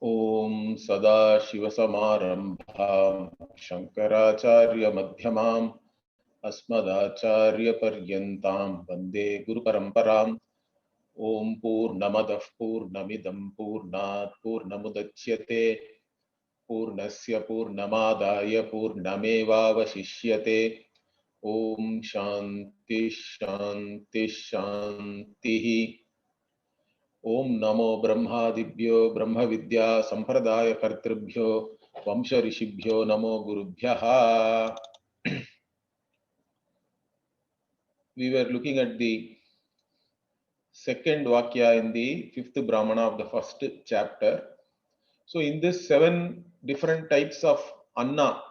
ओम सदाशिवसमारंभां शंकराचार्यमध्यमाम् अस्मदाचार्यपर्यन्तां वन्दे गुरुपरम्पराम्। ओम पूर्णमदः पूर्णमिदं पूर्णात् पूर्णमुदच्यते पूर्णस्य पूर्णमादाय पूर्णमेवावशिष्यते। ओम शांति शांति शांतिः। ओम नमो ब्रह्मादिभ्यो ब्रह्म विद्या संप्रदाय कर्तृभ्यो वंश ऋषिभ्यो नमो गुरुभ्यः। We were looking at the second vakya in the fifth brahmana of the first chapter. So in this 7 different types of anna,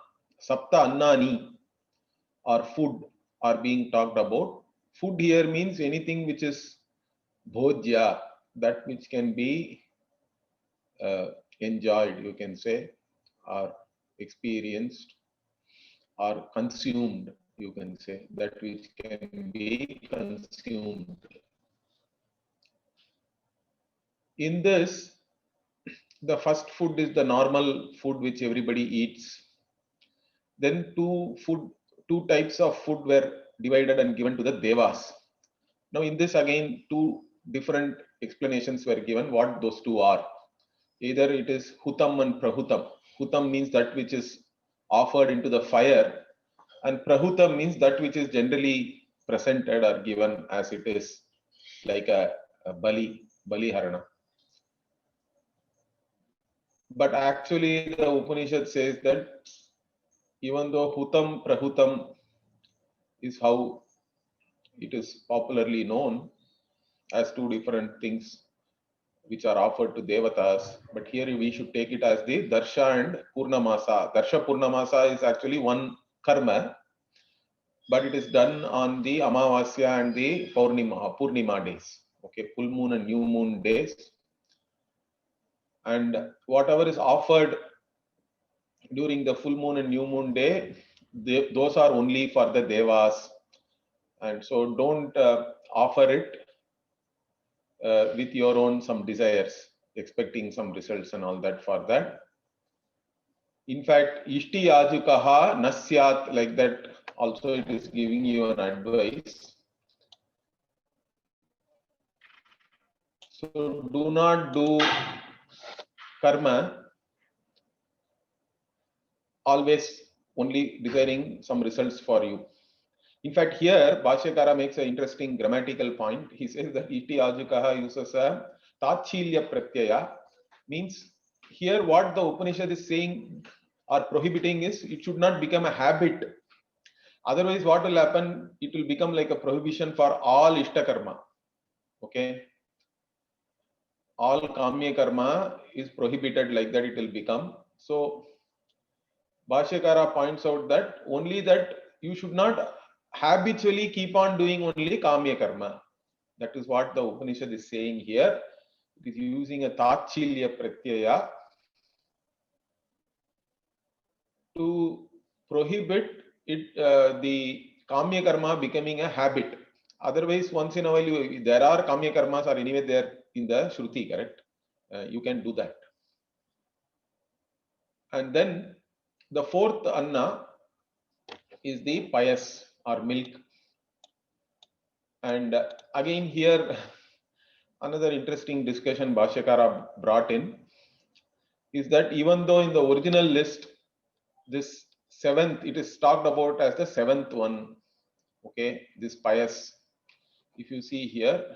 sapta annani or food are being talked about. Food here means anything which is bhojya, that which can be enjoyed, you can say, or experienced or consumed, you can say, that which can be consumed. In this, the first food is the normal food which everybody eats. Then two types of food were divided and given to the devas. Now in this again, two different explanations were given what those two are. Either it is hutam and prahutam. Hutam means that which is offered into the fire, and prahutam means that which is generally presented or given as it is, like a bali harana. But actually the Upanishad says that even though hutam prahutam is how it is popularly known as two different things which are offered to devatas, but here we should take it as the darsha and purnamasa. Darsha purnamasa is actually one karma, but it is done on the amavasya and the purnima days. Okay, full moon and new moon days. And whatever is offered during the full moon and new moon day, those are only for the devas, and so don't offer it with your own some desires, expecting some results and all that for that. In fact, ishti yajukaha nasyat, like that also it is giving you an advice. So do not do karma always only desiring some results for you. In fact, here Bhashyakara makes an interesting grammatical point. He says that iti ajukaha uses a tachilya pratyaya, means here what the Upanishad is saying or prohibiting is it should not become a habit. Otherwise what will happen, it will become like a prohibition for all ishta karma. Okay, all kamya karma is prohibited, like that it will become. So Bhashyakara points out that only that you should not habitually keep on doing only kamya karma. That is what the Upanishad is saying here. It is using a tachilya pratyaya to prohibit it, the kamya karma becoming a habit. Otherwise, once in a while, there are kamya karmas are anyway there in the Shruti, correct? You can do that. And then the fourth anna is the payas or milk. And again here, another interesting discussion Bhashyakara brought in is that even though in the original list, this seventh, it is talked about as the seventh one. Okay, this payas, if you see here,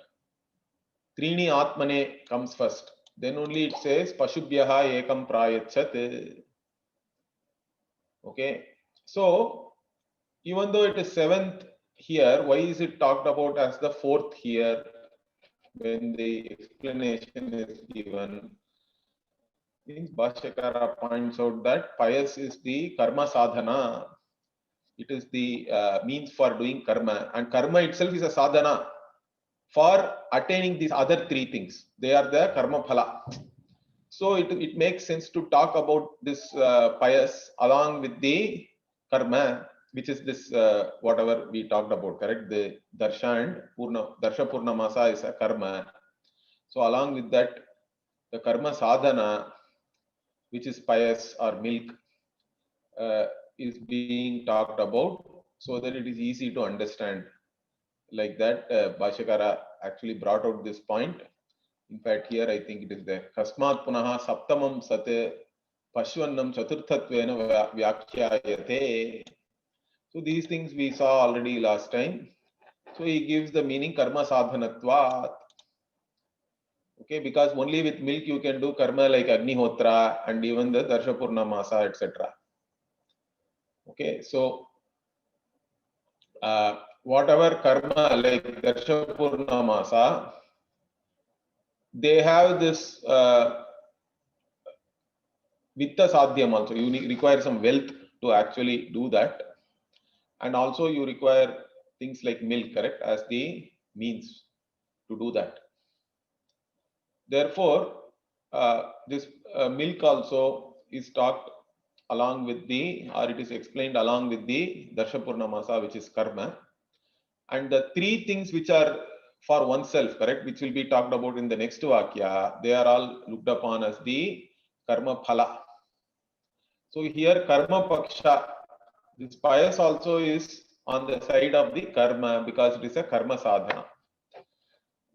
Trini Atmane comes first. Then only it says Pashubhyaha Ekam Prayachat. Okay, so even though it is seventh here, why is it talked about as the fourth here when the explanation is given? Means Bhashyakara points out that payas is the karma sadhana. It is the means for doing karma, and karma itself is a sadhana for attaining these other three things. They are the karma phala. So it makes sense to talk about this payas along with the karma, which is this whatever we talked about, correct? The darsha and darsha purnamasa is a karma. So along with that, the karma sadhana, which is payas or milk, is being talked about, so that it is easy to understand. Like that, Bhashyakara actually brought out this point. In fact, here I think it is there. Kasmat punaha saptamam sat pashvannam chaturthatvena vyakhyayate. So these things we saw already last time. So he gives the meaning karma sadhanatvat. Okay, because only with milk you can do karma like Agnihotra and even the Darshapurnamasa, etc. Okay, so whatever karma like Darshapurnamasa, they have this Vitta Sadhyam also. You require some wealth to actually do that. And also you require things like milk, correct, as the means to do that. Therefore, this milk also is talked along with the, or it is explained along with the Darshapurnamasa, which is karma. And the three things which are for oneself, correct, which will be talked about in the next Vakya, they are all looked upon as the karma phala. So here karma paksha, this pious also is on the side of the karma because it is a karma sadhana.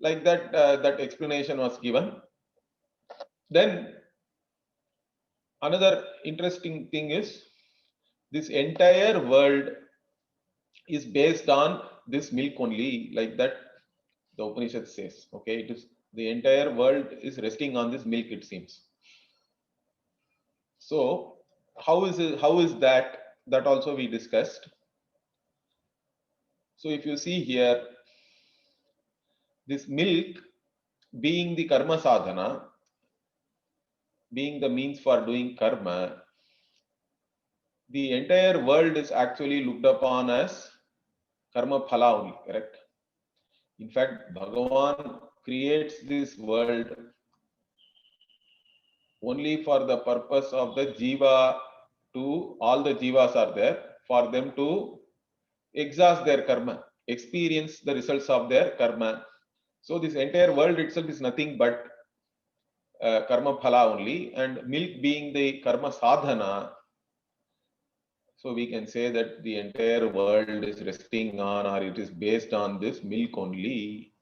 Like that, that explanation was given. Then another interesting thing is this entire world is based on this milk only, like that the Upanishad says. Okay, it is the entire world is resting on this milk, it seems. So how is it, how is that? That also we discussed. So if you see here, this milk being the karma sadhana, being the means for doing karma, the entire world is actually looked upon as karma phala only, correct? In fact, Bhagavan creates this world only for the purpose of the jiva, to all the jivas are there, for them to exhaust their karma, experience the results of their karma. So this entire world itself is nothing but karma phala only, and milk being the karma sadhana. So we can say that the entire world is resting on, or it is based on this milk only.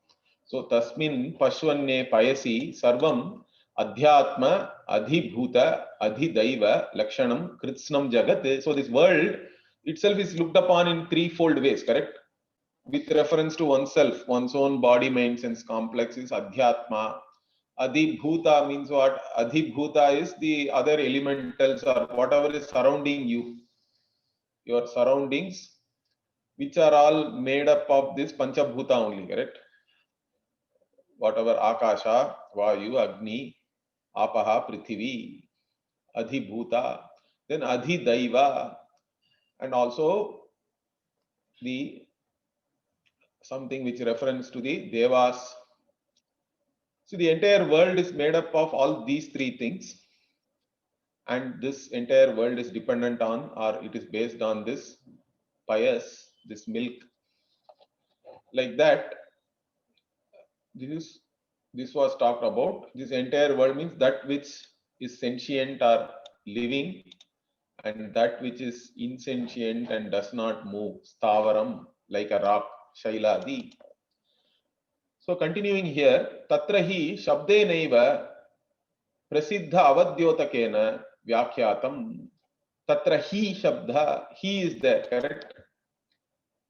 So tasmin pashvanne payasi sarvam adhyatma adhibhuta adhidaiva lakshanam kritsnam jagat. So this world itself is looked upon in threefold ways, correct? With reference to oneself, one's own body, mind, sense complex is adhyatma. Adhibhuta means what? Adhibhuta is the other elementals or whatever is surrounding you, your surroundings, which are all made up of this panchabhuta only, correct? Whatever akasha, vayu, agni, apaha, prithvi, adhibhuta, then adhidaiva, and also the something which reference to the devas. So the entire world is made up of all these three things, and this entire world is dependent on, or it is based on this pious, this milk. Like that, this was talked about. This entire world means that which is sentient or living, and that which is insentient and does not move, stavaram, like a rock, shailadi. So continuing here, tatra hi shabdenaiva prasiddha avadyotakena vyakyatam. Tatra hi shabda, he is there, correct?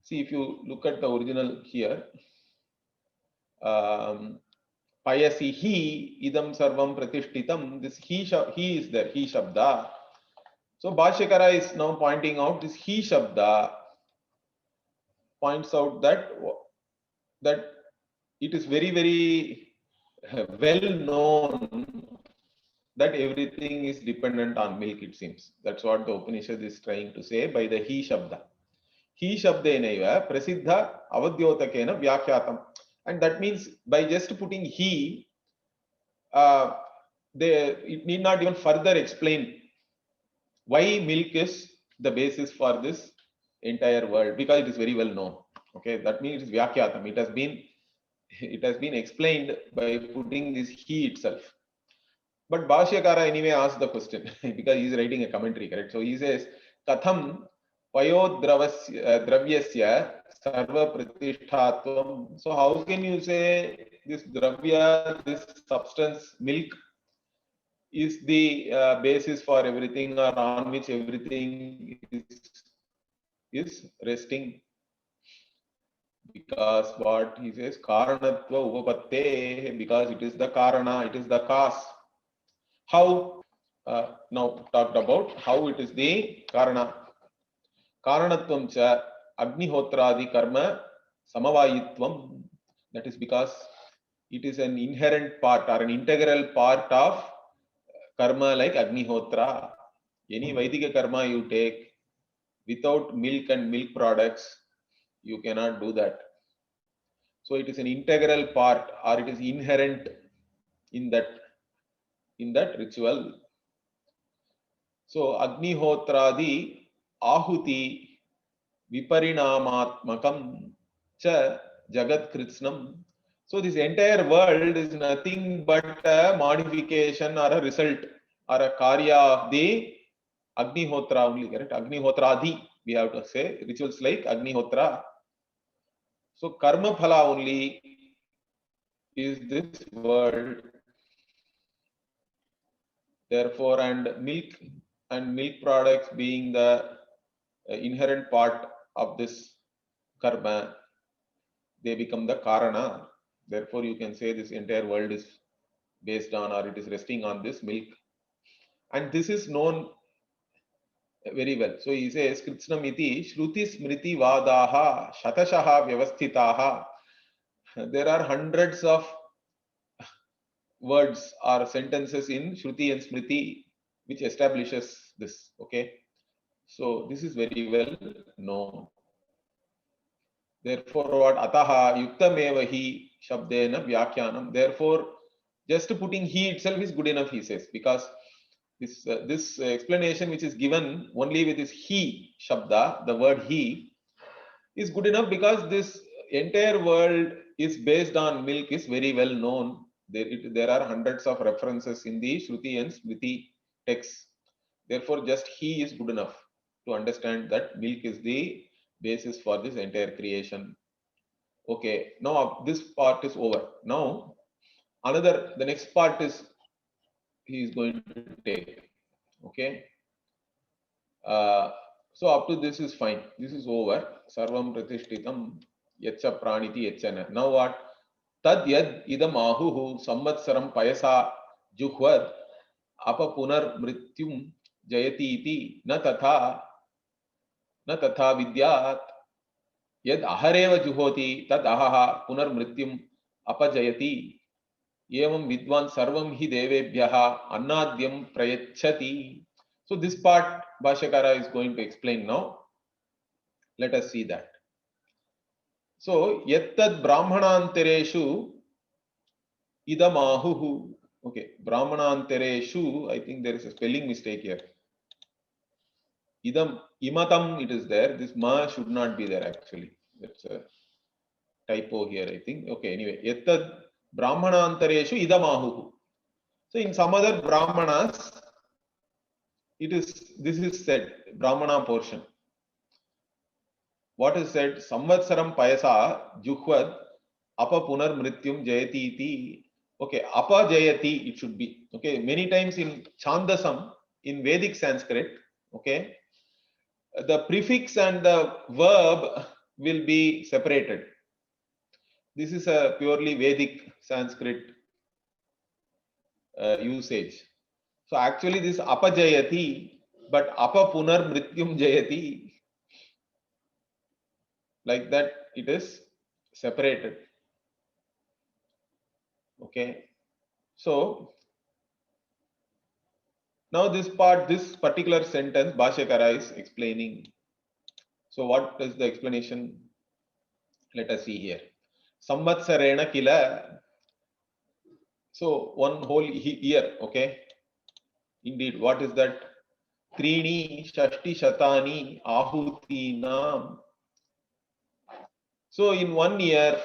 See, if you look at the original here, payasi he idam sarvam pratishtitam, this he is there, he shabda. So Bhashyakara is now pointing out this he shabda points out that it is very, very well known that everything is dependent on milk, it seems. That's what the Upanishad is trying to say by the he shabda. He shabdenaiva prasiddha avadyotakena vyakyatam. And that means by just putting he, it need not even further explain why milk is the basis for this entire world, because it is very well known. Okay, that means it is vyakyatam. It has been explained by putting this he itself. But Bhashyakara anyway asked the question because he is writing a commentary, correct? So he says, Katham dravyasya sarva pratishtatvam. So how can you say this dravya, this substance, milk, is the basis for everything, or on which everything is resting? Because what he says, karanatva upapatte, because it is the karana, it is the cause. How? Now talked about how it is the karana. Karanatvam cha agnihotradi karma samavayitvam. That is because it is an inherent part or an integral part of karma like Agnihotra. Any Vaidika karma you take, without milk and milk products, you cannot do that. So it is an integral part, or it is inherent in that ritual. So Agnihotradi Ahuti Viparinamatmakam cha Jagat Kritsnam. So this entire world is nothing but a modification or a result or a karya of the Agnihotra only, correct? Agnihotradi, we have to say, rituals like Agnihotra. So karma phala only is this world. Therefore, and milk products being the inherent part of this karma, they become the karana. Therefore, you can say this entire world is based on, or it is resting on, this milk. And this is known very well. So he says, Kritsnam iti Shruti Smriti Vadaha Shatashaha Vyavasthitaha. There are hundreds of words or sentences in Shruti and Smriti which establishes this. Okay. So this is very well known. Therefore, what ataha yuktameva hi shabdena vyakyanam. Therefore, just putting he itself is good enough, he says, because this explanation which is given only with this he shabda, the word he, is good enough because this entire world is based on milk, is very well known. There are hundreds of references in the Shruti and Smriti texts. Therefore, just he is good enough to understand that milk is the basis for this entire creation. Okay, now this part is over. Now, the next part is he is going to take. Okay. So up to this is fine. This is over. Sarvam pratishtitam yacha praniti yachana. Now what? Tad yad idam ahuhu samvatsaram payasa juhvad apa punar mrityum jayati iti na tatha vidyat yad ahareva juhoti tad ahaha punar mrityum apajayati evam vidwan sarvam hi devebhyaha annadyam prayachati. So this part Bhashyakara is going to explain now. Let us see that. So yattad brahmanantareshu idamahuhu. Okay, brahmanantareshu, I think there is a spelling mistake here. Imatam it is there. This ma should not be there actually. That's a typo here, I think. Okay, anyway, yattad brahmanantareshu idamahuhu. So in some other brahmanas, this is said, brahmana portion. What is said? Samvatsaram payasa juhvad apa punar mrityum jayati iti. Okay, apa jayati it should be. Okay, many times in Chandasam, in Vedic Sanskrit, okay, the prefix and the verb will be separated. This is a purely Vedic Sanskrit usage. So actually this apajayati, but apa punar mrityum jayati, like that it is separated. Okay. So now this particular sentence Bhashyakara is explaining. So what is the explanation? Let us see here. Samvatsarena kila. So one whole year, okay. Indeed, what is that? Trini shashti shatani ahutinam. So in 1 year,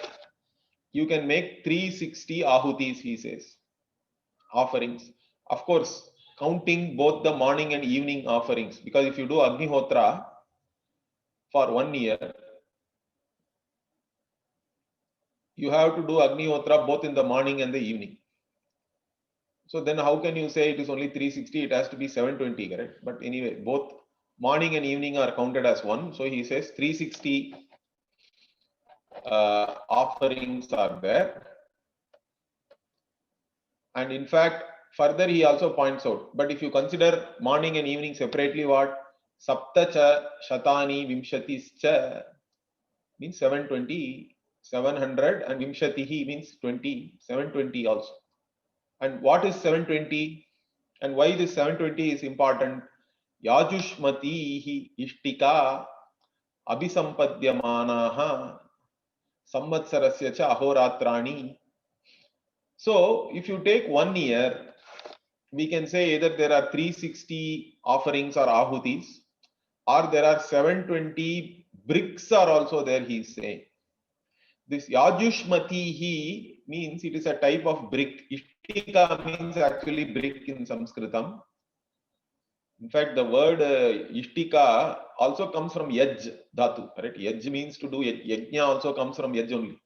you can make 360 ahutis, he says, offerings. Of course, counting both the morning and evening offerings, because if you do Agnihotra for 1 year, you have to do Agnihotra both in the morning and the evening. So then how can you say it is only 360? It has to be 720, correct? But anyway, both morning and evening are counted as one. So he says 360 offerings are there. And in fact, further he also points out, but if you consider morning and evening separately, what? Sapta cha shatani vimshatischa means 720, 700, and vimshatihi means 20, 720 also. And what is 720? And why this 720 is important? Yajushmatihi ishtika abhisampadhyamanaha samvatsarasya cha ahoratrani. So if you take 1 year, we can say either there are 360 offerings or ahutis, or there are 720 bricks are also there, he is saying. This Yajushmatihi means it is a type of brick. Ishtika means actually brick in Sanskritam. In fact, the word Ishtika also comes from Yaj Dhatu, correct? Yaj means to do, Yajna also comes from Yaj only.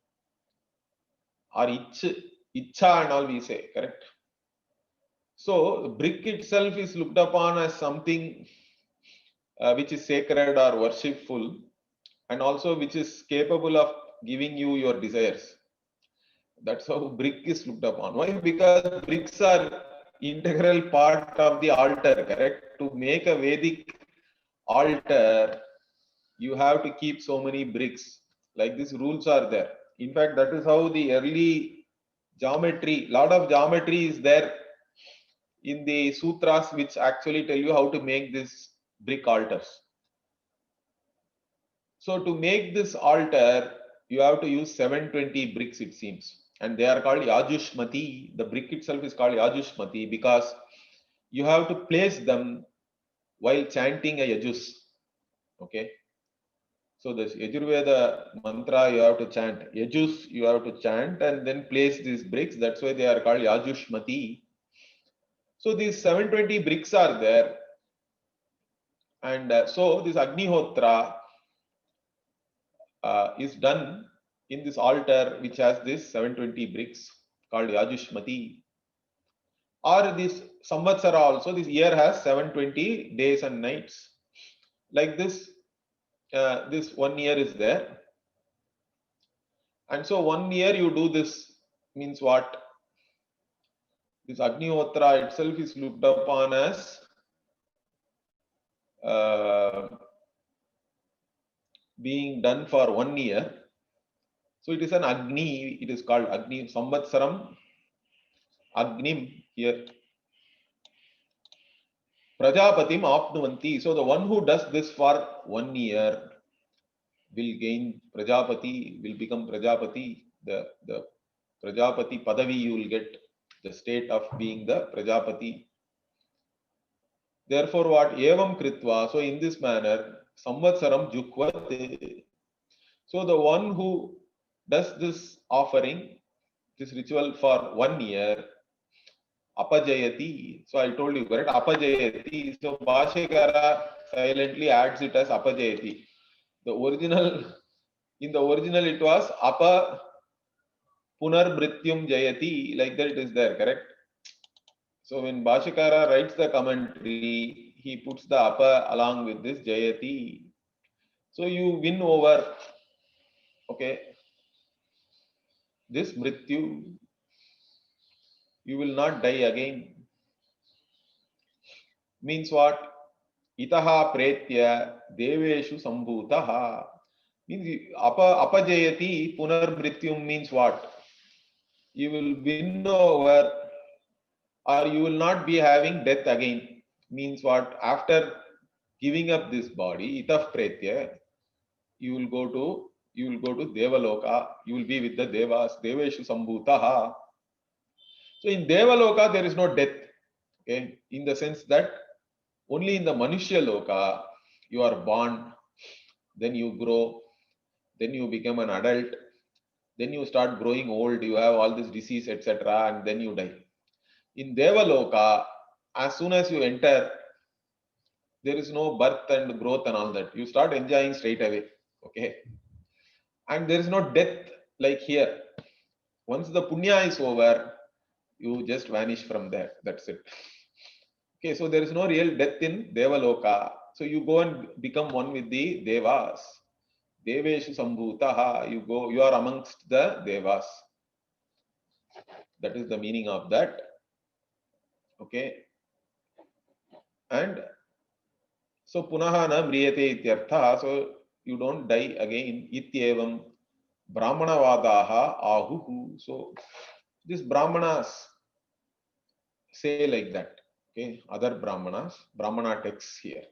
Or Icha and all we say, correct? So, brick itself is looked upon as something which is sacred or worshipful, and also which is capable of giving you your desires. That's how brick is looked upon. Why? Because bricks are integral part of the altar, correct? To make a Vedic altar, you have to keep so many bricks. Like these rules are there. In fact, that is how the early geometry, lot of geometry is there in the sutras, which actually tell you how to make these brick altars. So to make this altar, you have to use 720 bricks, it seems. And they are called Yajushmati. The brick itself is called Yajushmati because you have to place them while chanting a Yajus. Okay. So this Yajurveda mantra you have to chant. Yajus you have to chant and then place these bricks. That's why they are called Yajushmati. So these 720 bricks are there. And so this Agnihotra is done in this altar which has this 720 bricks called Yajushmati. Or this Samvatsara also, this year has 720 days and nights. Like this, this 1 year is there. And so 1 year you do this means what? This Agnihotra itself is looked upon as being done for 1 year. So it is an Agni, it is called Agni, Samvatsaram, Agnim here. Prajapatim apnuvanti. So the one who does this for 1 year will gain Prajapati, will become Prajapati. The Prajapati Padavi you will get, the state of being the Prajapati. Therefore, what? Evam Kritva. So in this manner, Samvatsaram Jukvat. So the one who does this offering, this ritual for 1 year, Apajayati. So I told you, correct? Apajayati. So Bhashikara silently adds it as Apajayati. The original, in the original it was Apa Punarbhrityum Jayati, like that it is there, correct? So when Bhashikara writes the commentary, he puts the Apa along with this Jayati. So you win over, okay, this Mrityu. You will not die again. Means what? Itaha pretya deveshu sambhutaha. Means apajayati punarbhrityum means what? You will win over, or you will not be having death again. Means what? After giving up this body, itah pretya, you will go to Devaloka. You will be with the Devas. Deveshu sambhutaha. So in Devaloka there is no death. Okay, in the sense that only in the Manushya Loka you are born, then you grow, then you become an adult, then you start growing old, you have all this disease, etc., and then you die. In Devaloka, as soon as you enter, there is no birth and growth and all that. You start enjoying straight away. Okay. And there is no death like here. Once the punya is over, you just vanish from there. That's it. Okay, so there is no real death in Devaloka. So you go and become one with the Devas. Deveshu Sambhutaha. You are amongst the Devas. That is the meaning of that. Okay. And so punaha na mriyate ityartha. So you don't die again. Ityevam brahmanavadaha ahuhu. So these brahmanas say like that. Okay, other brahmana texts here.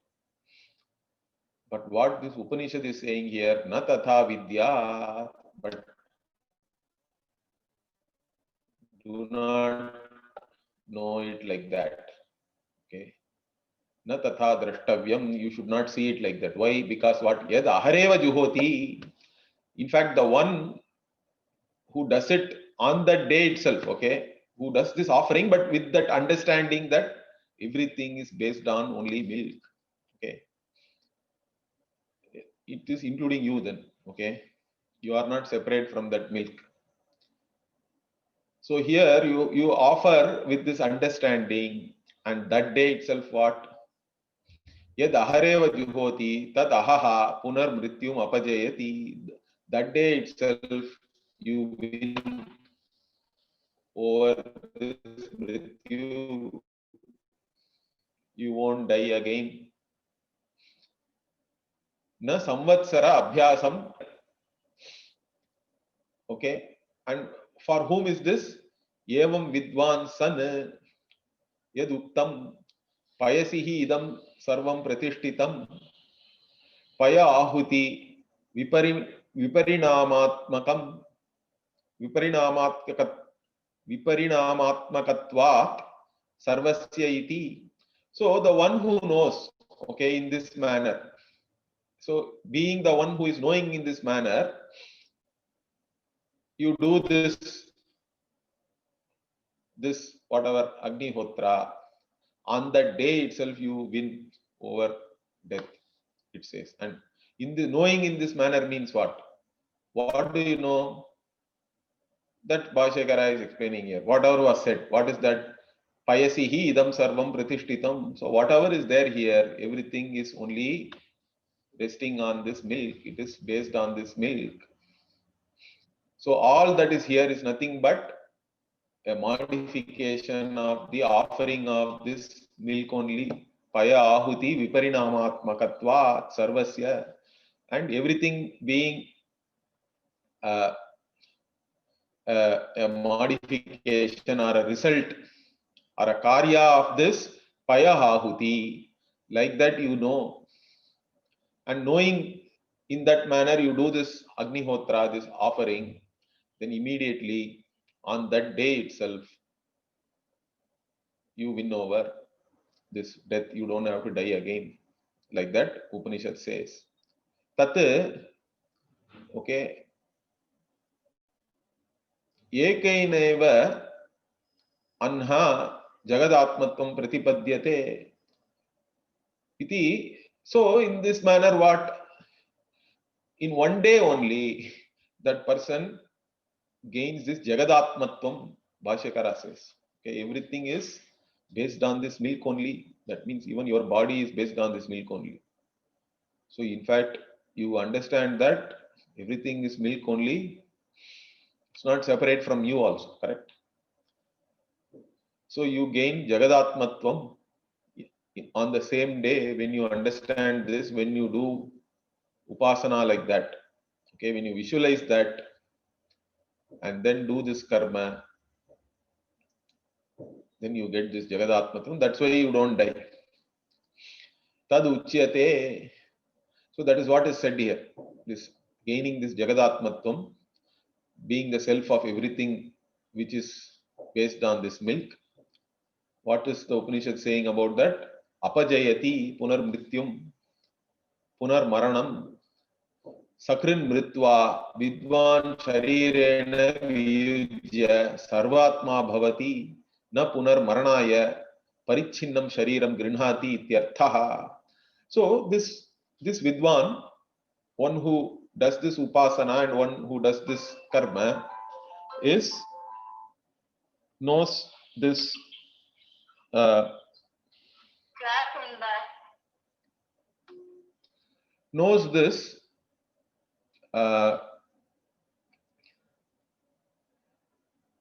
But what this Upanishad is saying here, na tatha vidya, but do not know it like that. Okay. Na tatha drashtavyam, you should not see it like that. Why? Because what? Yad ahareva juhoti. In fact, the one who does it on that day itself, okay, who does this offering, but with that understanding that everything is based on only milk. Okay. It is including you then. Okay. You are not separate from that milk. So here you offer with this understanding, and that day itself what? Yad ahareva juhoti tad ahaha punar mrityum apajayati. That day itself you win over this mrityu. You won't die again. Na samvatsara abhyasam. Okay. And for whom is this? Evam vidwan san yad uktam payasihi idam sarvam pratishtitam paya ahuti viparinamatmakam viparinamatmakatvat sarvasya iti. So the one who knows, okay, in this manner. So being the one who is knowing in this manner, you do this whatever Agnihotra, on that day itself you win over death, it says. And in the knowing in this manner means what? What do you know? That Bhashyakara is explaining here. Whatever was said, what is that? Payasihi idam sarvam pratishtitam. So whatever is there here, everything is only resting on this milk. It is based on this milk. So all that is here is nothing but a modification of the offering of this milk only. Paya ahuti viparinamatmakatva sarvasya. And everything being a modification or a result or a karya of this paya ahuti. Like that you know. And knowing in that manner you do this Agnihotra, this offering, then immediately on that day itself you win over this death. You don't have to die again. Like that Upanishad says. Tat, okay, ekaineva anha jagadatmatvam pratipadyate iti. So in this manner what? In one day only that person gains this jagadatmatvam, Bhashyakara says. Okay, everything is based on this milk only. That means even your body is based on this milk only. So in fact, you understand that everything is milk only. It's not separate from you also, correct? So you gain jagadatmatvam on the same day when you understand this, when you do upasana like that. Okay, when you visualize that and then do this karma, then you get this jagadatmatvam. That's why you don't die. Tad uchyate. So that is what is said here. This gaining this jagadatmatvam, being the self of everything which is based on this milk. What is the Upanishad saying about that? Apajayati punar mrityum punar maranam sakrin mritva vidvan sharirena viyujya sarvatma bhavati na punar maranaya parichinnam shariram grinhati ityarthaha. So this Vidwan, one who does this upasana and one who does this karma, knows this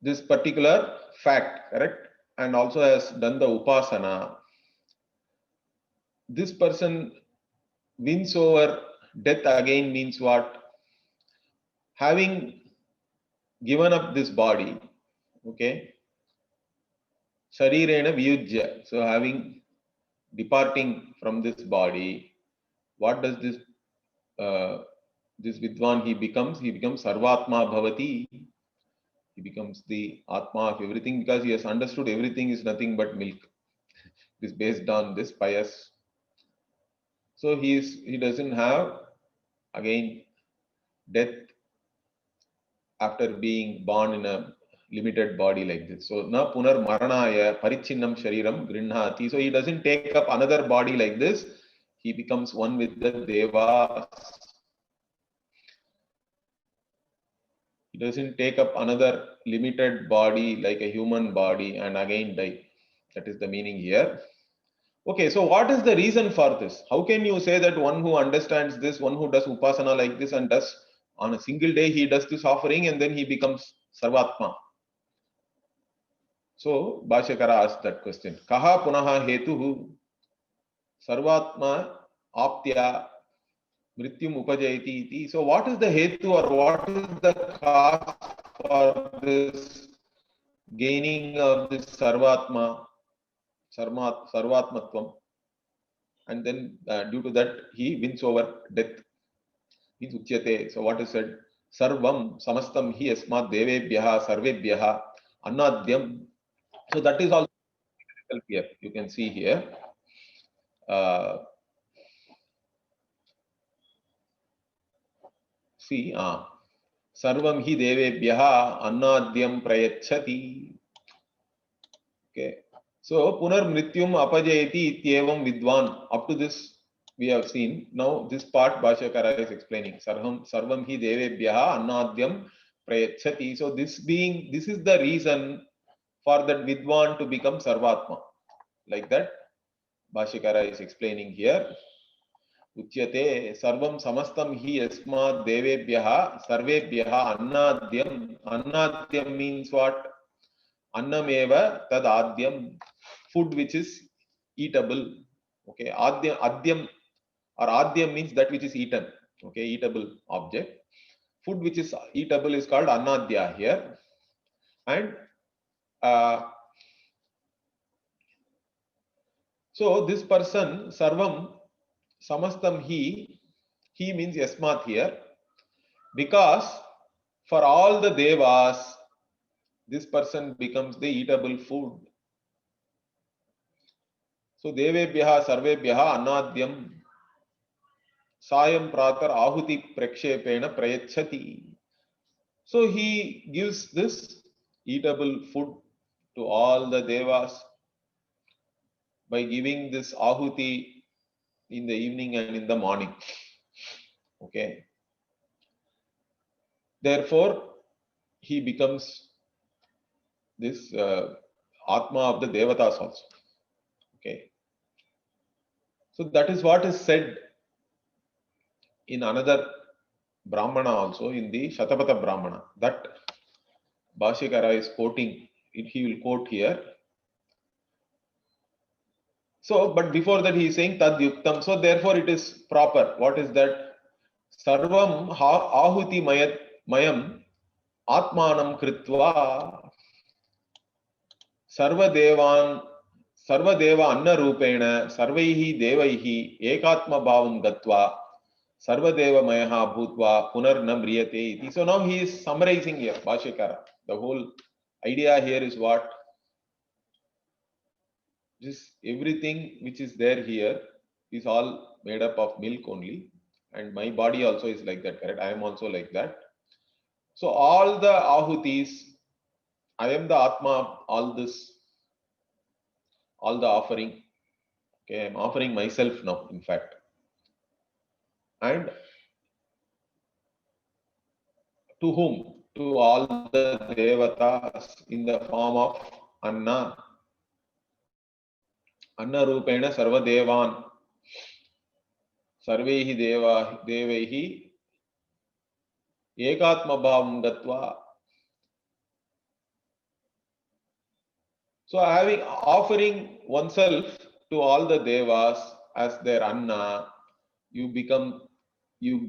this particular fact, correct? And also has done the upasana. This person wins over death again means what? Having given up this body, okay? Sharirena viyujya. So having departing from this body, what does this Vidwan he becomes? He becomes Sarvatma Bhavati. He becomes the Atma of everything because he has understood everything is nothing but milk. It is based on this pious. So he doesn't have again death after being born in a limited body like this. So na punar maranaya parichinnam shariram grinhati. So he doesn't take up another body like this. He becomes one with the devas. He doesn't take up another limited body like a human body and again die. That is the meaning here. Okay, so what is the reason for this? How can you say that one who understands this, one who does upasana like this and does on a single day, he does this offering and then he becomes Sarvatma? So Bhashyakara asked that question. Kaha punaha hetuhu Sarvatma aptya mrityum upajayati iti. So what is the hetu or what is the cause for this gaining of this Sarvatmatvam? And then due to that he wins over death. Means uchyate. So what is said? Sarvam samastam hi asmat devebhyaha sarvebhyaha annadyam. So that is also here. You can see here. See, sarvam hi devebhyaha annadyam prayachati. Okay. So punar mrityum apajayati ityevam vidwan. Up to this we have seen. Now this part Bhashyakara is explaining. Sarvam hi devebhyaha annadyam prayachati. So this is the reason for that vidwan to become sarvatma. Like that Bhashyakara is explaining here. Uchyate sarvam samastam hi asmat devebhyaha sarvebhyaha annadyam. Annadyam means what? Annameva tad adyam. Food which is eatable. Okay, adyam or adyam means that which is eaten. Okay, eatable object. Food which is eatable is called annadya here. And so this person sarvam samastam he means yasmat here, because for all the devas this person becomes the eatable food. So devebhyaha sarvebhyaha annadyam sayam pratar ahuti prakshepena prayachati. So he gives this eatable food to all the devas by giving this ahuti in the evening and in the morning. Okay. Therefore, he becomes this Atma of the Devatas also. Okay. So that is what is said in another Brahmana also, in the Shatapatha Brahmana. That Bhashyakara is quoting, he will quote here. So, but before that he is saying Tad Yuktam. So therefore it is proper. What is that? Sarvam ahuti mayam atmanam kritva sarva deva anna rupena sarvaihi devaihi ekatma bhavam gatva sarva deva mayaha bhutva punar na mriyate iti. So now he is summarizing here, Bhashyakara. The whole idea here is what? Just everything which is there here is all made up of milk only. And my body also is like that, correct? I am also like that. So all the ahutis, I am the Atma of all this all the offering. Okay, I'm offering myself now, in fact. And to whom? To all the devatas in the form of Anna. Anna Rupena Sarva Devan. Sarvehi Devehi Ekatma Bhavam Gatva. So offering oneself to all the devas as their Anna, you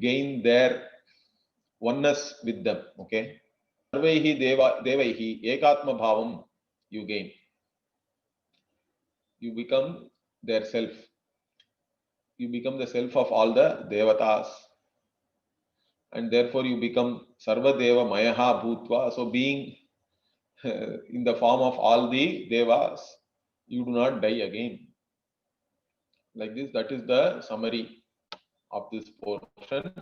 gain their oneness with them. Okay. Sarvehi Devaihi Ekatma Bhavam you gain. You become their self. You become the self of all the devatas. And therefore you become Sarva Deva Mayaha Bhutva. So being in the form of all the devas, you do not die again. Like this, that is the summary of this portion.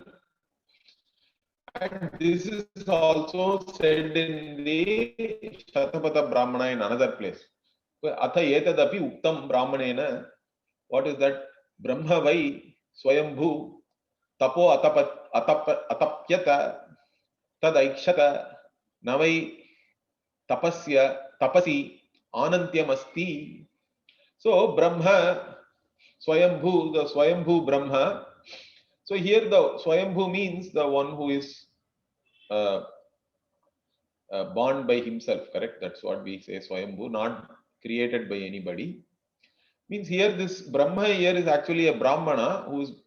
And this is also said in the Shatapatha Brahmana in another place. Atha etadapi uktam brahmanena. What is that? Brahma vai swayambhu tapo atapyata tadaikshata navai tapasi anantyamasti. So Brahma Swayambhu, the Swayambhu Brahma. So here the Swayambhu means the one who is born by himself, correct? That's what we say, Swayambhu, not created by anybody. Means here this Brahma here is actually a Brahmana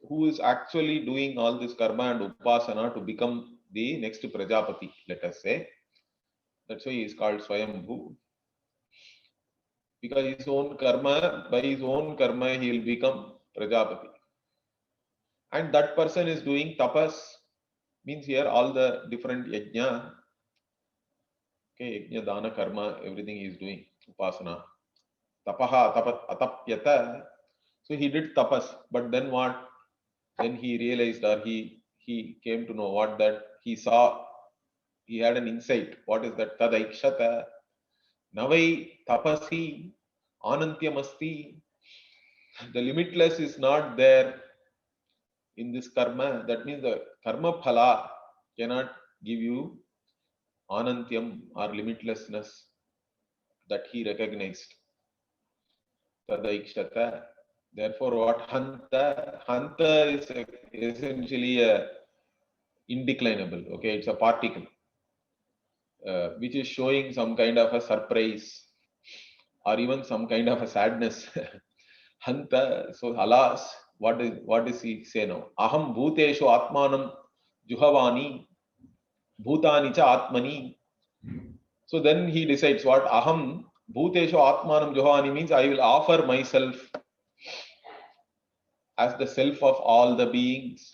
who is actually doing all this karma and upasana to become the next Prajapati, let us say. That's why he is called Swayambhu. Because by his own karma, he will become Prajapati. And that person is doing tapas, means here all the different yajna, okay, yajna, dana, karma, everything he is doing, upasana. Tapaha, atapyata. So he did tapas, but then what? Then he realized, or he came to know what that he saw. He had an insight. What is that? Tadaikshata. Navai tapasi anantyamasti. The limitless is not there in this karma. That means the karma phala cannot give you anantyam or limitlessness that he recognized. Tadaikshata. Therefore, what hanta? Hanta is essentially a indeclinable. Okay, it's a particle which is showing some kind of a surprise or even some kind of a sadness. Hanta. So alas, what is he say now? Aham bhuteshu atmanam juhavani bhutani cha atmani. So then he decides what? Aham bhuteshu atmanam juhavani means I will offer myself as the self of all the beings,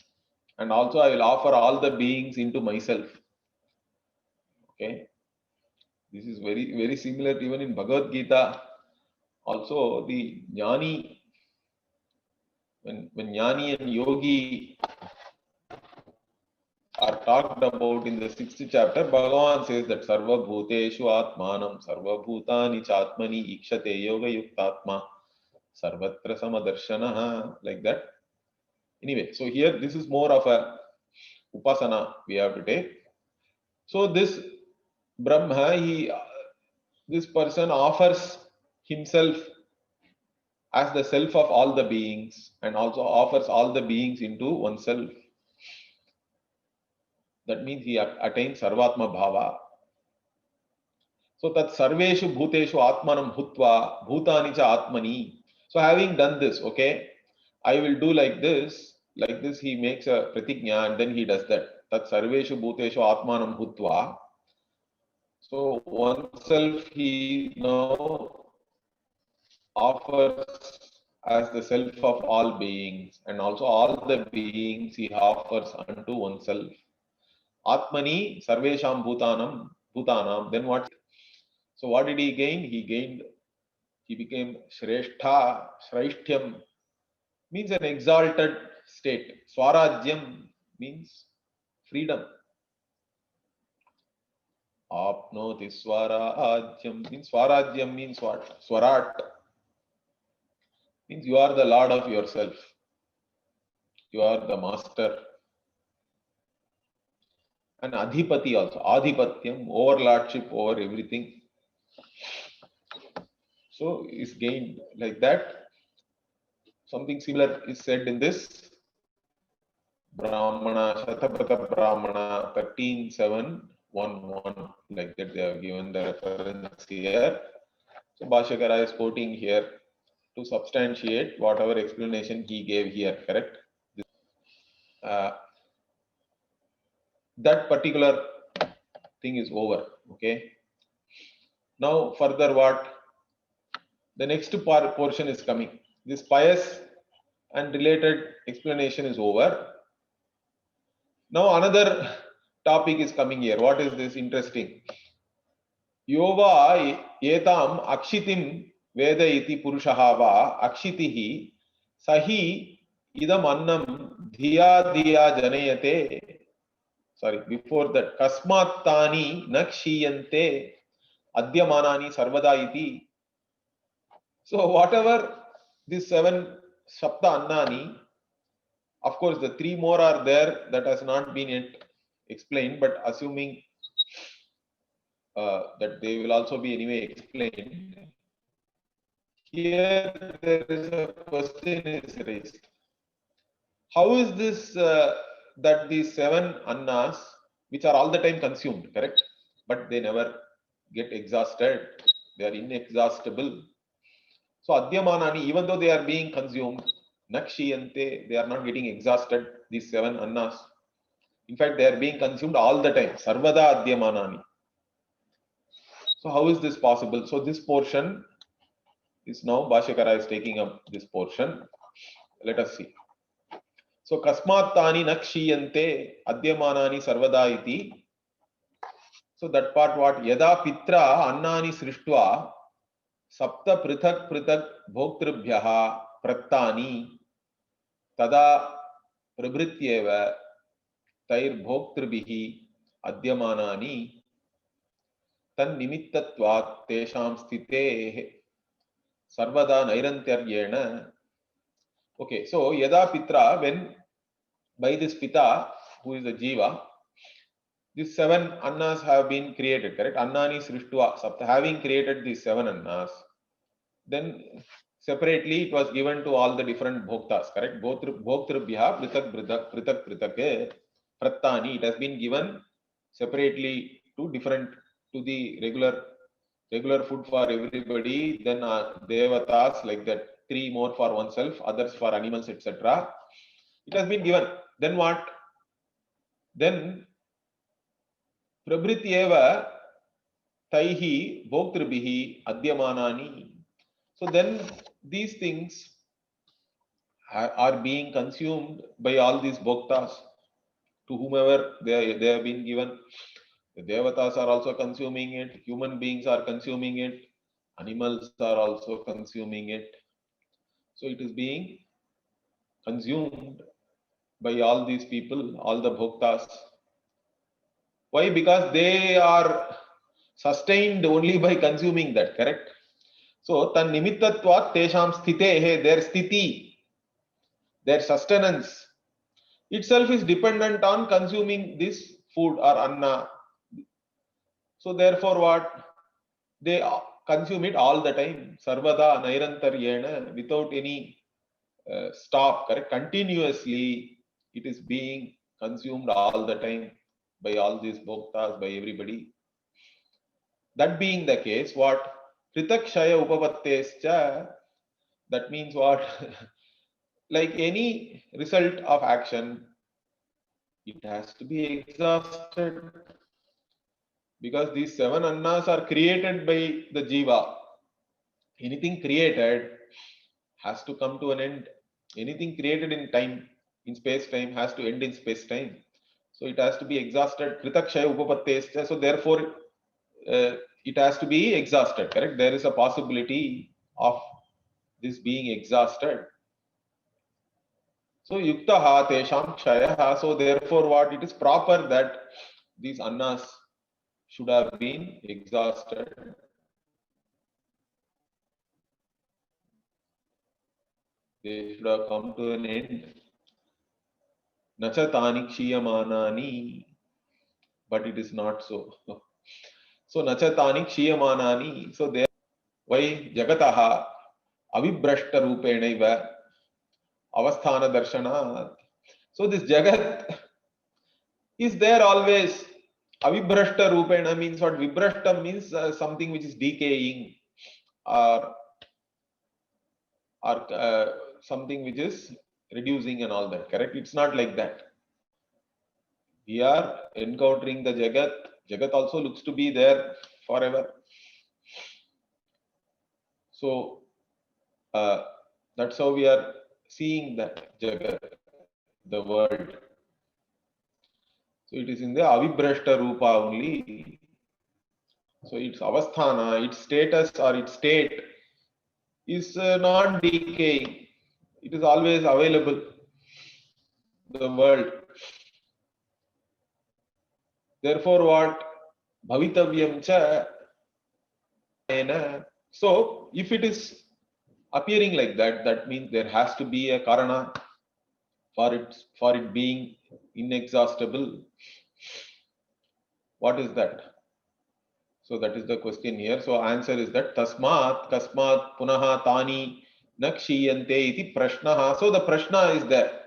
and also I will offer all the beings into myself. Okay, this is very, very similar even in Bhagavad Gita. Also the Jnani, when Jnani and Yogi are talked about in the 6th chapter, Bhagavan says that Sarva Bhuteshu Atmanam Sarva Bhutani Chatmani Ikshate Yoga Yuktatma Sarvatra Samadarshanaha, like that. Anyway, so here this is more of a upasana we have to take. So this Brahma, this person offers himself as the self of all the beings and also offers all the beings into oneself. That means he attains Sarvatma Bhava. So that Sarveshu Bhuteshu Atmanam Bhutva Bhutani cha Atmani. So having done this, okay, I will do like this he makes a pratigna and then he does that. That Sarveshu Bhuteshu Atmanam Bhutva. So oneself he now offers as the self of all beings, and also all the beings he offers unto oneself. Atmani Sarvesham Bhutanam. Then what? So what did he gain? He became Shrestha, Shreshtyam means an exalted state. Swarajyam means freedom. Apnoti Swarajyam means Swarajyam means what? Swarat. means you are the lord of yourself. You are the master. And adhipati also, adhipatyam, overlordship over everything. So is gained like that. Something similar is said in this Brahmana, Shatapatha Brahmana 13.7.11. Like that they have given the reference here. So Bhashyakara is quoting here to substantiate whatever explanation he gave here, correct? That particular thing is over, okay? Now further what? The next portion is coming. This pious and related explanation is over. Now another topic is coming here. What is this interesting? Yova etam akshitim veda iti purushaha va akshitihi sahi idam annam dhiya dhiya janayate. Sorry, before that, kasmattani nakshiyante adyamanani sarvada iti. So whatever these 7 sapta annani, of course the 3 more are there that has not been yet explained, but assuming that they will also be anyway explained. Here there is a question is raised. How is this that these 7 annas, which are all the time consumed, correct? But they never get exhausted. They are inexhaustible. So adyamanani, even though they are being consumed, nakshiyante, they are not getting exhausted, these 7 annas. In fact, they are being consumed all the time. Sarvada adyamanani. So how is this possible? So this portion is now Bhashyakara is taking up this portion. Let us see. So kasmattani nakshiyante adyamanani sarvada iti. So that part what? Yada pitra annani srishtva sapta prithak prithak bhoktribhyaha prattani tada prabhrityeva tair bhoktribihi adyamanani tan nimittatvat tesham sthite sarvada nairantaryena. Okay, so yada pitra, when by this pita, who is the jiva, these 7 annas have been created, correct? Annani srishtva sapta, having created these 7 annas, then separately it was given to all the different bhoktas, correct? Bhoktribhya prithak prithak prattani, it has been given separately to the regular food for everybody, then devatas like that, 3 more for oneself, others for animals, etc. It has been given. Then what? Then prabhrityeva taihi bhoktribihi adyamanani. So then these things are being consumed by all these bhoktas, to whomever they have been given. The devatas are also consuming it, human beings are consuming it, animals are also consuming it. So it is being consumed by all these people, all the bhoktas. Why? Because they are sustained only by consuming that, correct? So tan nimittatvat tesham sthitehe, their sthiti, their sustenance itself is dependent on consuming this food or anna. So therefore what? They consume it all the time, sarvada nairantaryena, without any stop, correct? Continuously it is being consumed all the time by all these bhoktas, by everybody. That being the case, what? Pritakshaya upapattescha, that means what? Like any result of action, it has to be exhausted. Because these 7 annas are created by the jiva. Anything created has to come to an end. Anything created in time, in space-time, has to end in space-time. So it has to be exhausted. Kritakshaya upapattescha. So therefore, it has to be exhausted, correct? There is a possibility of this being exhausted. So yuktaha tesham kshayaha. So therefore, what? It is proper that these annas should have been exhausted. They should have come to an end. Nacha tani kshiyamanani, but it is not so. So nacha tani kshiyamanani. So there, why jagataha avibrashta rupenaiva avasthana darshana. So this jagat is there always. Avibrashta rupena means what? Vibrashta means something which is decaying, or something which is reducing and all that. Correct? It's not like that. We are encountering the Jagat. Jagat also looks to be there forever. So that's how we are seeing that Jagat, the world. So it is in the Avibrashta Rupa only. So its avasthana, its status or its state is non-decaying. It is always available. The world. Therefore, what? Bhavitavyam cha. So, if it is appearing like that, that means there has to be a karana for it being inexhaustible. What is that? So that is the question here. So answer is that tasmat kasmat punaha tani nakshiyante iti prashnaha. So the prashna is there.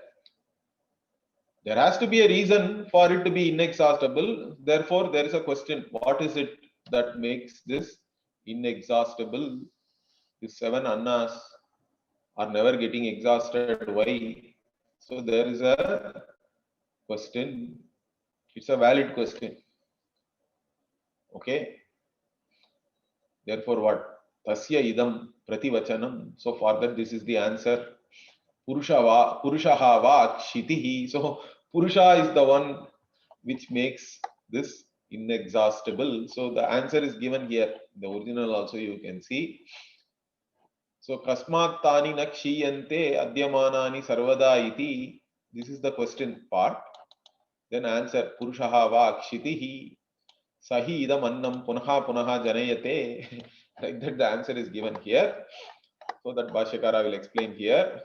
There has to be a reason for it to be inexhaustible. Therefore, there is a question. What is it that makes this inexhaustible? These 7 annas are never getting exhausted. Why? So there is a question. It's a valid question. Okay. Therefore, what? Tasya idam prativachanam. So for that, this is the answer. Purushaha va kshitihi. So Purusha is the one which makes this inexhaustible. So the answer is given here. The original also you can see. So kasmat tani nakshiyante adyamanani sarvada iti. This is the question part. Then answer Purushaha va kshitihi. Sahi idam annam punaha punaha janayate. Like that the answer is given here. So that Bhashyakara will explain here.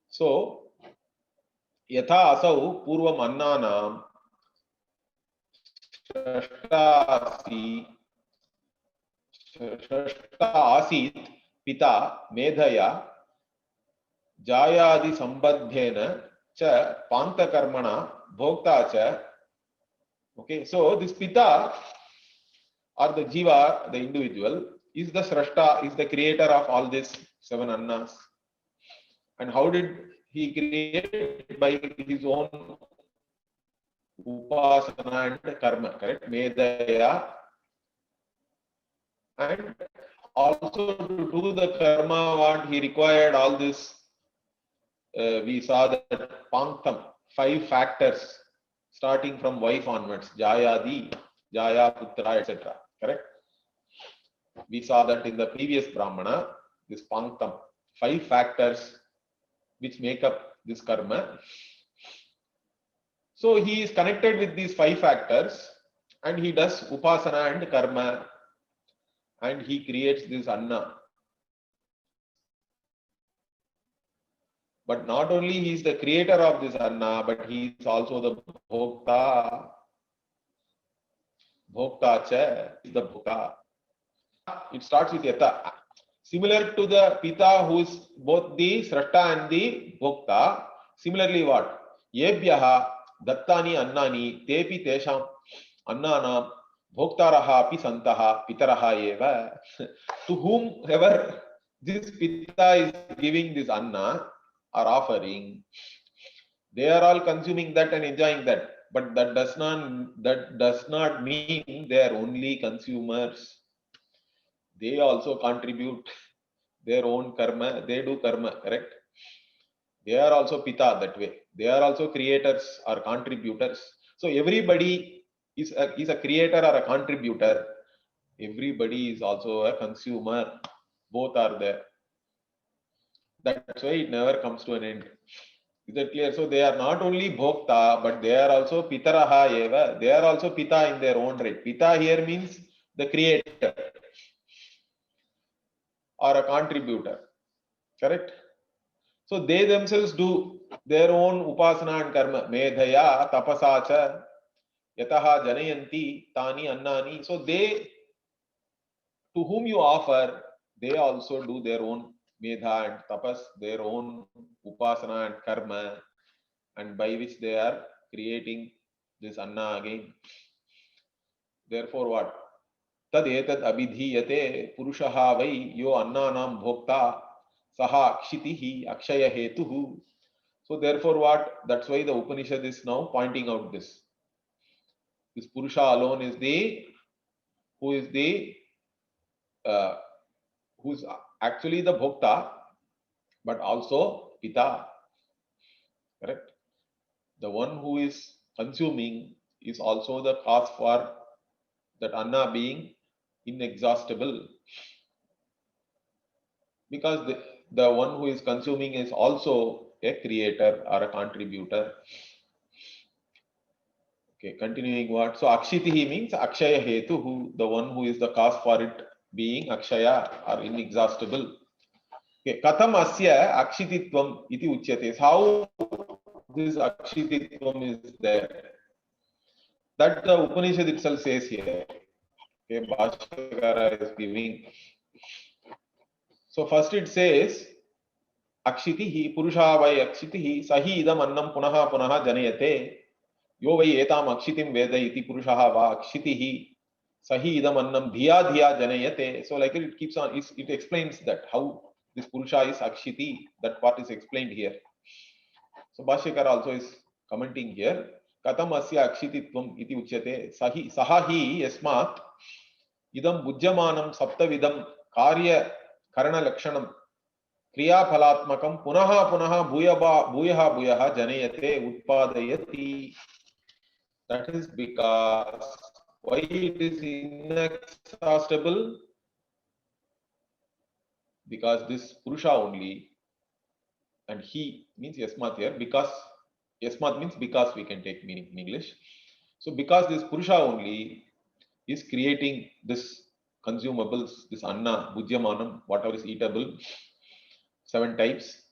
So yatha asau purvam annanam shrashta asit pita medhaya jayadi sambadhyena cha pantakarmana bhokta cha. Okay, so this pita or the jiva, the individual, is the srashta, is the creator of all these 7 annas. And how did he create? By his own upasana and karma, correct? Medaya. And also to do the karma, what he required, all this, we saw that panktam, 5 factors, starting from wife onwards, Jayadi, Jaya, Putra, etc. Correct? We saw that in the previous Brahmana, this panktam, 5 factors which make up this karma. So he is connected with these 5 factors and he does upasana and karma and he creates this anna. But not only he is the creator of this anna, but he is also the bhokta. Bhokta cha is the bhokta. It starts with yata. Similar to the pita who is both the srashta and the bhokta. Similarly what? Yebhyaha dattani annani tepi tesham annanam bhoktaraha api santaha pitaraha eva. To whomever this pita is giving this anna or offering, they are all consuming that and enjoying that. But that does not mean they are only consumers. They also contribute their own karma. They do karma, correct? They are also pita that way. They are also creators or contributors. So everybody is a creator or a contributor. Everybody is also a consumer. Both are there. That's why it never comes to an end. Is that clear? So they are not only bhokta, but they are also pitaraha eva. They are also pita in their own right. Pita here means the creator or a contributor. Correct? So they themselves do their own upasana and karma. Medhaya tapasa cha yataha janayanti tani annani. So they, to whom you offer, they also do their own medha and tapas, their own upasana and karma, and by which they are creating this anna again. Therefore, what? Tad etad abhidhiyate purushaha vai yo annanam bhokta saha akshitihi akshaya hetuhu. So therefore, what? That's why the Upanishad is now pointing out this. This Purusha alone is the who is the who's actually the bhokta, but also pita. Correct? The one who is consuming is also the cause for that anna being inexhaustible, because the one who is consuming is also a creator or a contributor. Okay, continuing what? So akshitihi means akshaya hetu, who the one who is the cause for it being akshaya or inexhaustible. Okay, katham asya akshititvam iti uchyate. How this akshititvam is there? That the Upanishad itself says here. Okay, Bhashyakara is giving. So first it says akshitihi purusha vai akshitihi sahi idam annam punaha punaha janayate yo vai etam akshitim veda iti purusha va akshitihi sahi idam annam dhiya dhiya janayate. So like it keeps on, it explains that how this purusha is akshiti. That part is explained here. So Bhashyakara also is commenting here. Katam asya akshititvam iti uchyate sahi sahahi yasmat idam bujyamanam saptavidam karya karana lakshanam kriya phalatmakam punaha punaha bhuyaha bhuyaha janayate utpadayati. That is because why it is inexhaustible? Because this purusha only, and he means yasmat here, because yasmat means because, we can take meaning in English. So because this purusha only is creating this consumables, this anna, bhujyamanam, whatever is eatable, 7 types,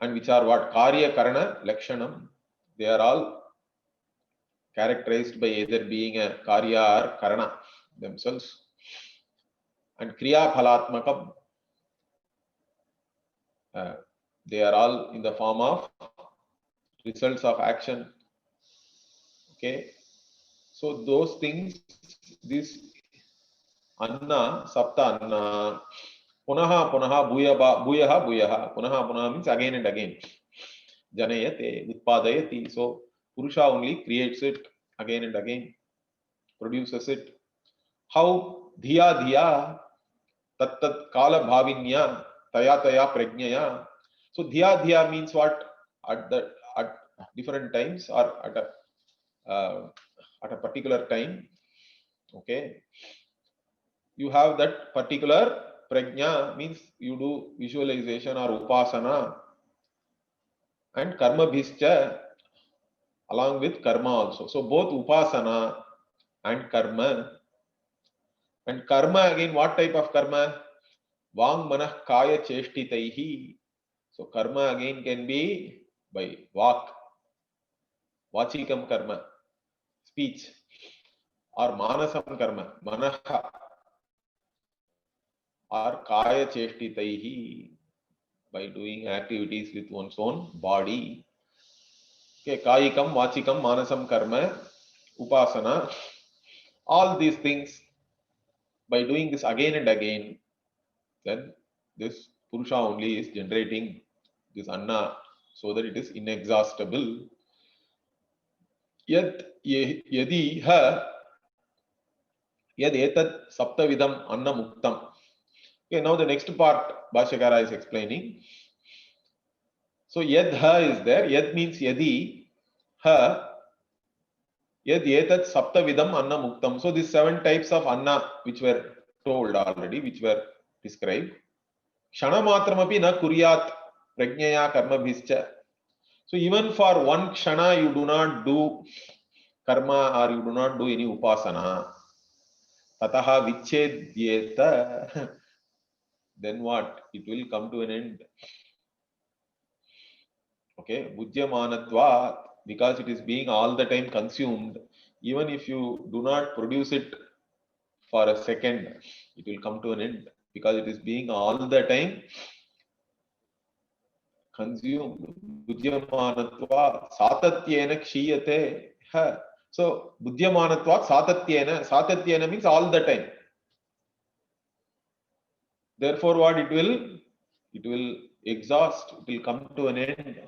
and which are what? Karya, Karana, Lakshanam. They are all characterized by either being a Karya or Karana themselves. And Kriya Phalatmakam, they are all in the form of results of action. Okay. So those things, this anna, sapta anna, punaha punaha bhuyaha bhuyaha, punaha punaha means again and again. Janayate, utpadayati. So Purusha only creates it again and again, produces it. How? Dhiya dhiya, tat tat kala bhavinya, taya taya prajnaya. So dhiya dhiya means what? At different times, or at a particular time. Okay, you have that particular prajna, means you do visualization or upasana, and karma bhischa along with karma also. So both upasana and karma. And karma again, what type of karma? Vang manah kaya cheshtitaihi. So karma again can be by vak, vachikam karma, speech, or manasam karma, manaha, or kaya cheshtitaihi, by doing activities with one's own body. Okay, kayikam, vachikam, manasam karma, upasana, all these things, by doing this again and again, then this purusha only is generating this anna, so that it is inexhaustible. Yad yadi ha yad etat saptavidam anna muktam. Okay, now the next part Bhashyakara is explaining. So yad ha is there. Yad means yadi ha. Yad etat saptavidam anna muktam. So these 7 types of anna which were told already, which were described. Kshanamatramapi na kuryat prajnaya karma bhischa. So even for one kshana you do not do karma, or you do not do any upasana. Tataha vichedyeta. Then what? It will come to an end. Okay, Bhujyamanatvat, because it is being all the time consumed, even if you do not produce it for a second, it will come to an end because it is being all the time consumed. Bhujyamanatvat, Satatyena Kshiyate. So, Bhujyamanatvat, Satatyena means all the time. Therefore, what it will exhaust, it will come to an end.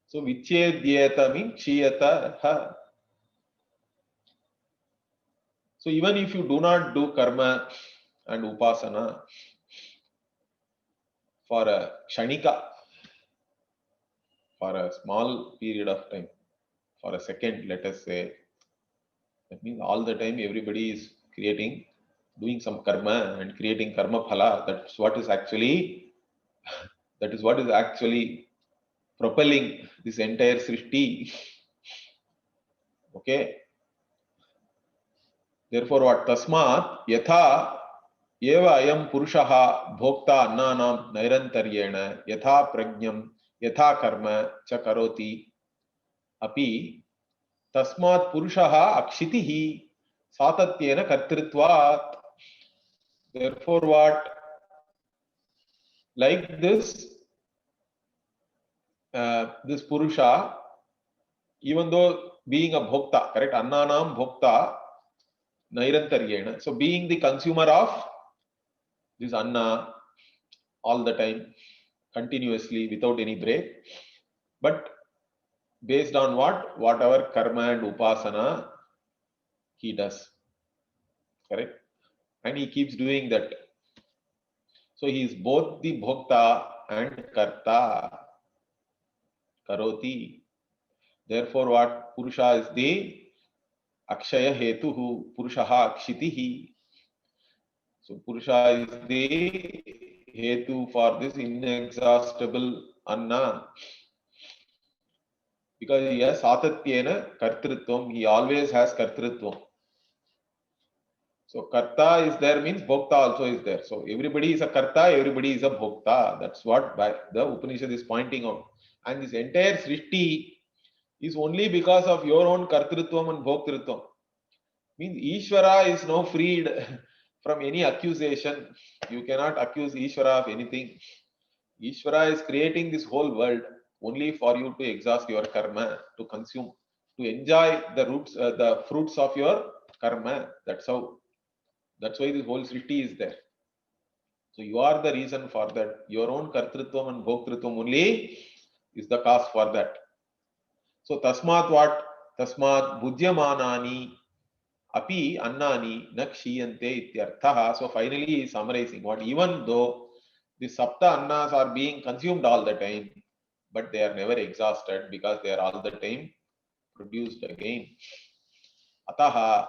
So Vichedyeta means Kshiyata. So even if you do not do karma and upasana for a kshanika, for a small period of time, for a second, let us say, that means all the time everybody is doing some karma and creating karma phala. That's what is actually propelling this entire srishti. Okay. Therefore, what tasmat yatha eva ayam purushaha bhokta annanam nairantaryena yatha prajnam yatha karma cha karoti api tasmat purushaha akshitihi satatyena kartritvat. Therefore, what? Like this, this purusha, even though being a bhokta, correct? Annanam bhokta nairantaryena. So, being the consumer of this anna all the time, continuously, without any break, but based on what? Whatever karma and upasana he does. Correct? And he keeps doing that. So he is both the bhokta and karta. Karoti. Therefore, what? Purusha is the akshaya hetuhu. Purushaha akshitihi. So Purusha is the hetu for this inexhaustible anna. Because he has satatyena kartritvam. He always has kartritvam. So karta is there means bhokta also is there. So everybody is a karta, everybody is a bhokta. That's what the Upanishad is pointing out. And this entire srishti is only because of your own kartritvam and bhoktritvam. Means Ishvara is now freed from any accusation. You cannot accuse Ishvara of anything. Ishvara is creating this whole world only for you to exhaust your karma, to consume, to enjoy the fruits of your karma. That's how. That's why this whole srishti is there. So you are the reason for that. Your own kartritvam and bhoktritvam only is the cause for that. So tasmat what? Tasmat bhujyamanani api annani na kshiyante ityarthaha. So finally he is summarizing what, even though the sapta annas are being consumed all the time, but they are never exhausted because they are all the time produced again. Ataha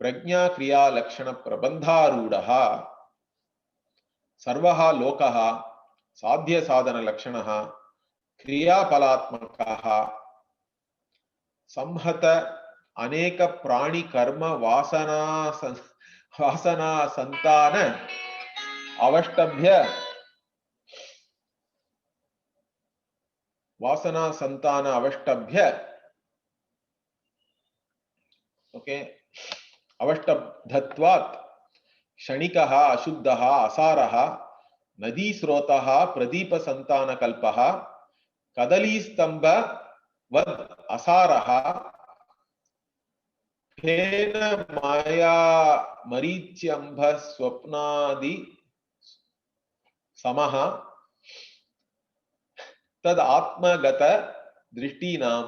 prajna kriya lakshana prabandharudaha सर्वः लोकः साध्य साधन लक्षणः क्रियाफलात्मकः संहत अनेक प्राणी कर्म वासना संतान अवष्टभ्य okay अवष्टब्धत्वात् क्षणिकः अशुद्धः असारः नदी स्रोतः प्रदीप संतान कल्पः कदली स्तंभ वद असारः फेन माया मरीच्यंभ स्वप्नादि समः तद आत्मगत दृष्टिनाम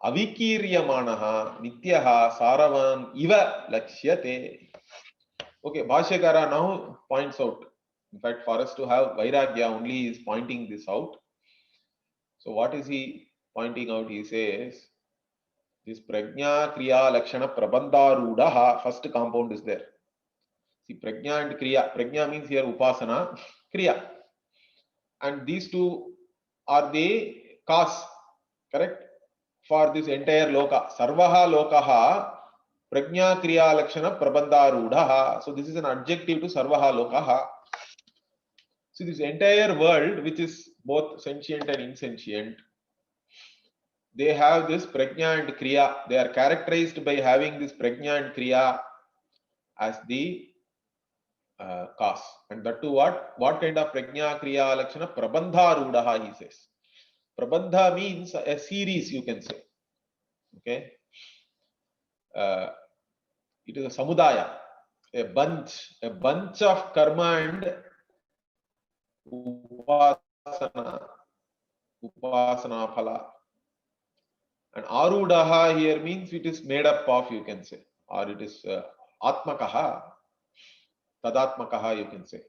अविकीर्यमाणः नित्यः सारवान् इव लक्ष्यते. Okay, Bhashyakara now points out. In fact, for us to have Vairagya, only is pointing this out. So what is he pointing out? He says, this Prajna Kriya Lakshana Prabandharudaha, first compound is there. See, Prajna and Kriya. Prajna means here Upasana, Kriya. And these two are the cause, correct? For this entire loka. Sarvaha lokaha Prajna Kriya Lakshana Prabandharudaha. So this is an adjective to Sarvaha lokaha. So this entire world, which is both sentient and insentient, they have this prajna and kriya. They are characterized by having this prajna and kriya as the cause. And that too what kind of prajna kriya lakshana? Prabandha rudaha, he says. Prabandha means a series, you can say. Okay. It is a samudaya, a bunch of karma and upasana phala. And arudaha here means it is made up of, you can say, or it is atmakaha, tadatmakaha, you can say.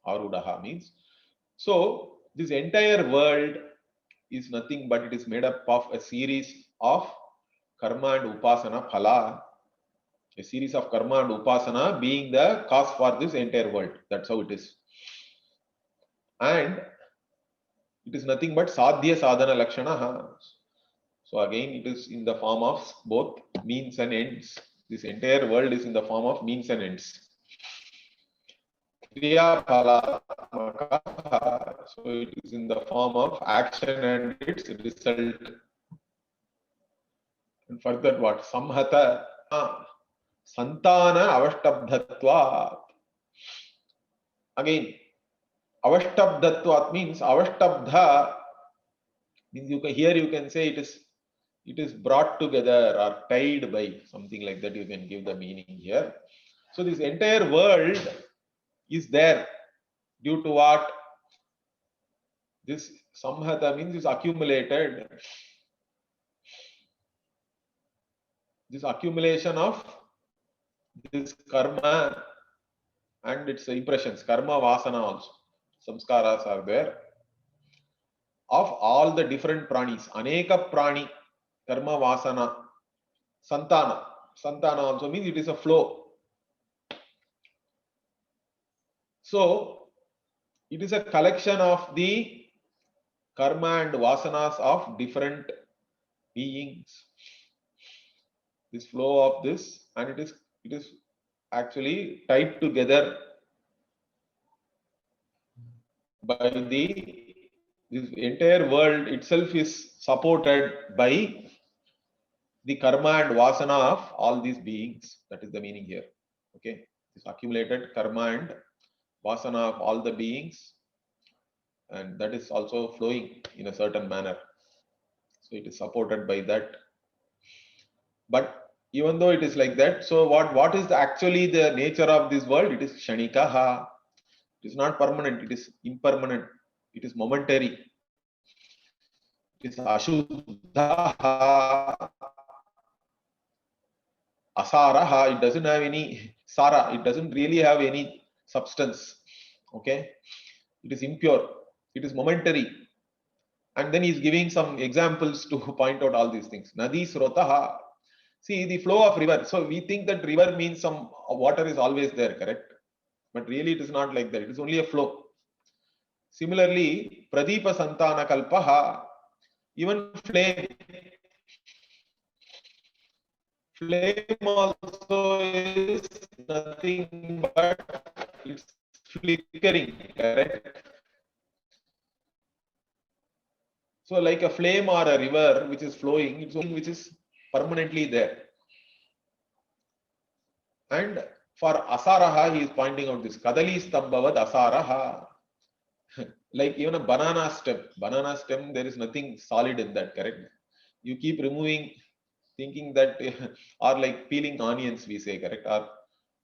Arudaha means. So this entire world is nothing but it is made up of a series of karma and upasana phala. A series of karma and upasana being the cause for this entire world. That's how it is. And it is nothing but sadhya sadhana lakshana. So again, it is in the form of both means and ends. This entire world is in the form of means and ends. Kriya phala, so it is in the form of action and its result. And further what? Samhata santana avashtabdhatvat. Again, avashtabdhatvat means avashtabdha means you can say it is brought together or tied by, something like that. You can give the meaning here. So this entire world is there due to what? This samhata means is accumulated. This accumulation of this karma and its impressions, karma vasana also, samskaras are there, of all the different pranis, aneka prani, karma vasana, santana. Santana also means it is a flow. So it is a collection of the karma and vasanas of different beings. This flow of this, and it is actually tied together by this entire world itself is supported by the karma and vasana of all these beings. That is the meaning here. Okay, this accumulated karma and vasana of all the beings, and that is also flowing in a certain manner. So it is supported by that. But even though it is like that, so what is actually the nature of this world? It is kshanikaha. It is not permanent. It is impermanent. It is momentary. It is ashuddha, asaraha. It doesn't have any sara. It doesn't really have any substance. Okay, it is impure. It is momentary. And then he's giving some examples to point out all these things. Nadi srotaha. See the flow of river. So we think that river means some water is always there, correct? But really it is not like that. It is only a flow. Similarly, Pradeepa Santana Kalpaha, even flame. Flame also is nothing but it's flickering, correct? So like a flame or a river which is flowing, it's something which is permanently there. And for Asaraha, he is pointing out this Kadali Stambhavad Asaraha. Like even a banana stem, there is nothing solid in that, correct? You keep removing, thinking that, or like peeling onions, we say, correct? Or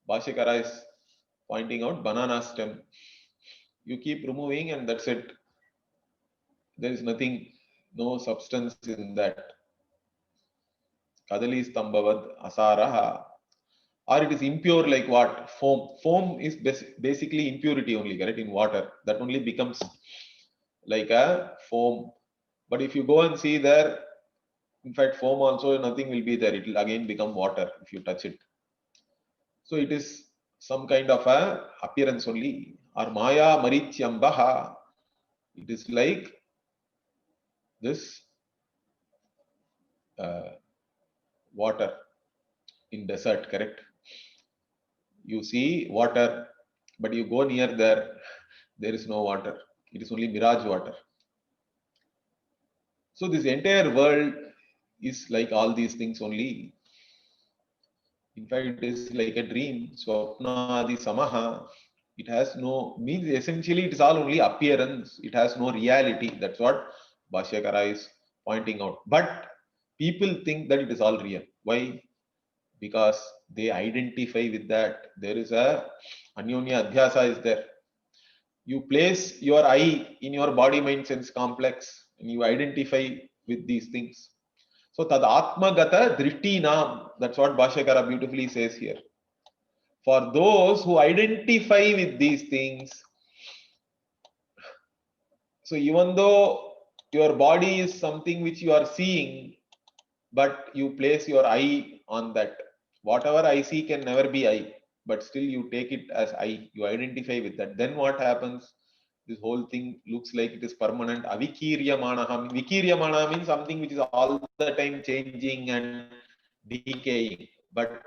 Bhashikara is pointing out banana stem. You keep removing and that's it. There is nothing, no substance in that. Kadali Stambhavad Asaraha. Or it is impure like what? Foam. Foam is basically impurity only, correct? In water. That only becomes like a foam. But if you go and see there, in fact, foam also nothing will be there. It will again become water if you touch it. So it is some kind of a appearance only. Or Maya Marichyambaha. It is like this water in desert, correct? You see water, but you go near there, there is no water. It is only mirage water. So this entire world is like all these things only. In fact, it is like a dream. Swapnadi samaha. It has no means. Essentially, it is all only appearance. It has no reality. That's what Bhashyakara is pointing out. But people think that it is all real. Why? Because they identify with that. There is a Anyonya Adhyasa is there. You place your I in your body mind sense complex and you identify with these things. So tad atmagata drishti nam. That's what Bhashyakara beautifully says here. For those who identify with these things, so even though your body is something which you are seeing, but you place your eye on that. Whatever I see can never be I, but still you take it as I, you identify with that. Then what happens? This whole thing looks like it is permanent. Avikiryamanaha. Vikiryamana means something which is all the time changing and decaying. But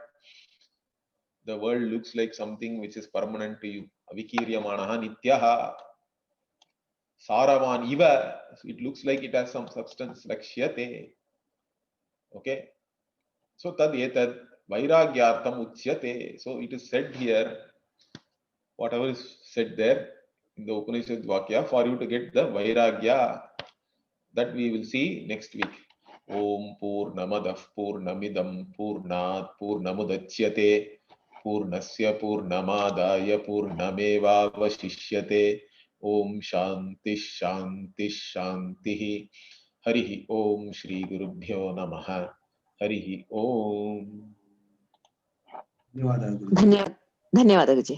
the world looks like something which is permanent to you. Avikiryamanaha nityaha. Saravan iva. It looks like it has some substance. Lakshyate. Okay. So tad etad vairagyartam uchyate. So it is said here, whatever is said there in the Upanishad Vakya, for you to get the vairagya, that we will see next week. Om Purnamadah Purnamidam Purnat Purnamudachyate Purnasya Purnamadaya Purnamevavashishyate. Om Shanti Shanti Shanti. Harihi Om Shri Gurubhyo Namaha. Harihi Om. धन्यवाद गुरुजी।